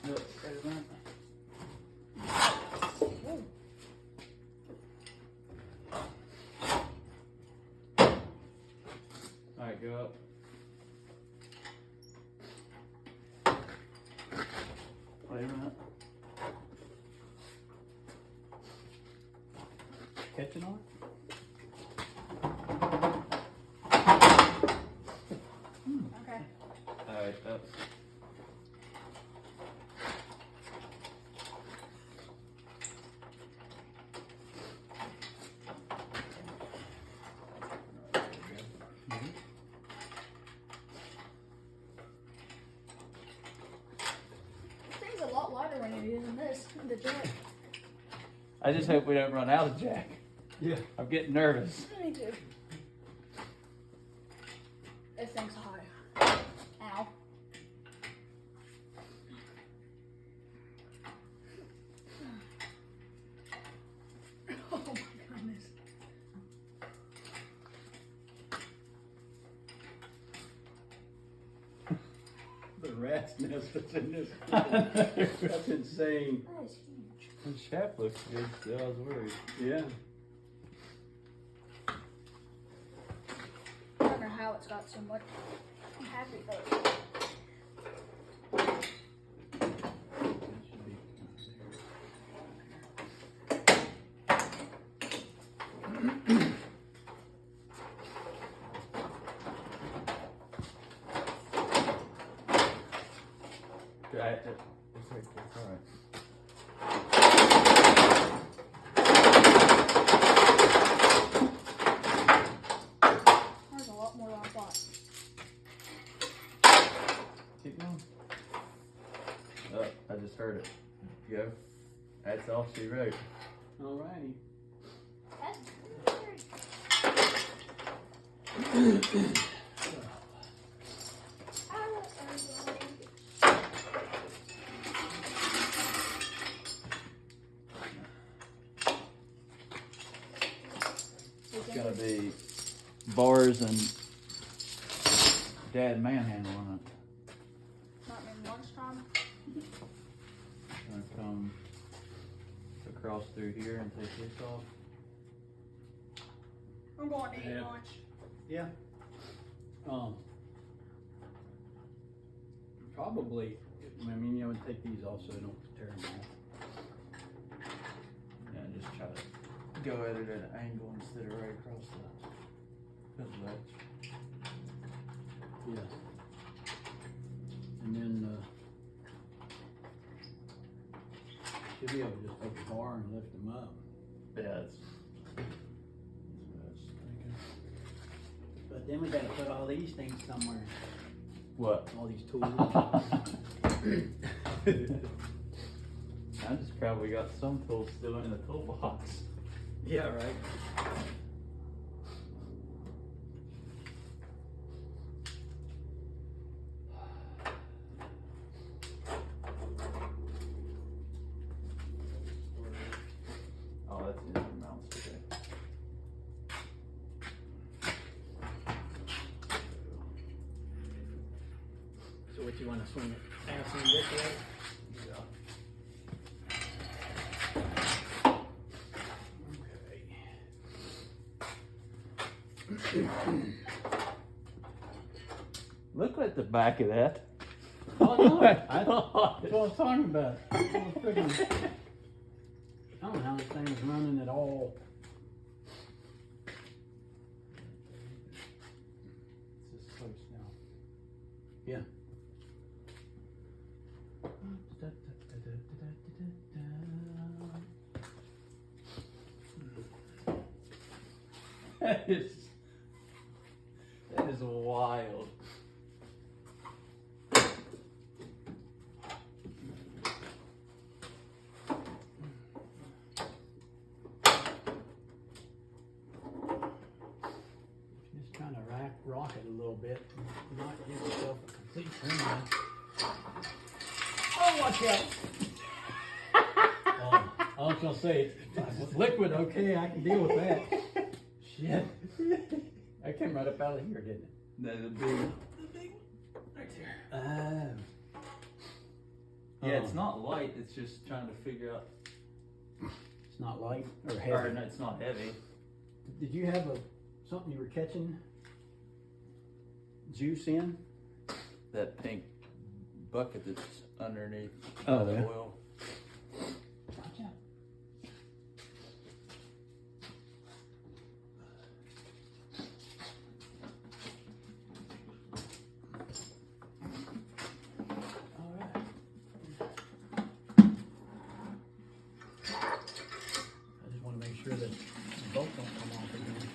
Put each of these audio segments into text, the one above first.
Look, wait a minute. Alright, go up. Wait a minute. Catching on it? Okay. Alright, up. Thing's a lot lighter when you're using this, the jack. I just hope we don't run out of jack. Yeah. I'm getting nervous. Me too. This thing's high. Ow. Oh my goodness. The rat's nest that's in this. That's insane. That is huge. The shaft looks good still, I was worried. Yeah. I don't know how it's got so much. I'm happy though. Right, it's right there, it's alright. There's a lot more than I thought. Keep going. Oh, I just heard it. Go. That's all she wrote. Alrighty. That's weird. It's gonna be bars and dad manhandle on it. Not in lunchtime. Gonna come across through here and take this off. I'm going to eat Yeah. lunch. Yeah. Probably. I mean, you know, take these off so they don't tear them off. Yeah, just try to go at it at an angle instead of right across the ledge. Yeah. And then, should be able to just take the bar and lift them up. Yeah, that's But then we gotta put all these things somewhere. what? All these tools. I just probably got some tools still in the toolbox. Yeah, right. Oh, that's in the mounts today. So what you wanna swing it? Pass in this way? Yeah. Look at the back of that. Oh, no, that's what I was talking about. I don't know how this thing is running at all. It's just close now. Yeah. That is wild. Just trying to rock it a little bit, not give yourself a complete turn. Oh, watch out! I was gonna say, with liquid, okay, I can deal with that. Shit. That came right up out of here, didn't it? That's a big. Right there. Yeah, it's not light, it's just trying to figure out, It's not light or or heavy. no, it's not heavy. Did you have something you were catching juice in? That pink bucket that's underneath Oh, the yeah. oil. Watch out. All right. I just want to make sure that the bolt don't come off again.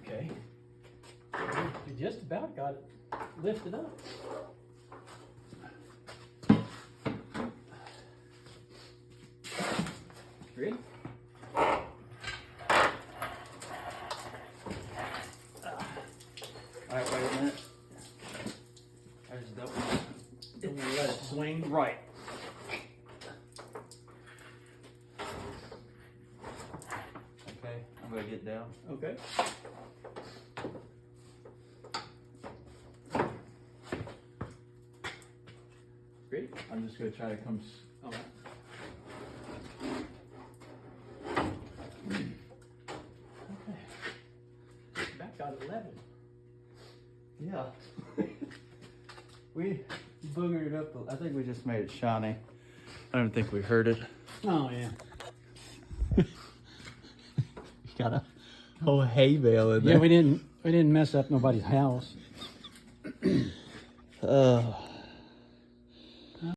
Okay. We just about got it lifted up. Ready? Alright, wait a minute. I just don't Don't let it swing. Right. Okay, I'm gonna get down. Okay. Ready? I'm just gonna try to come. All right. Okay. Back got it level. Yeah. We boogered it up. I think we just made it shiny. I don't think we heard it. Oh yeah. Got a whole hay bale in Yeah, we didn't mess up nobody's house.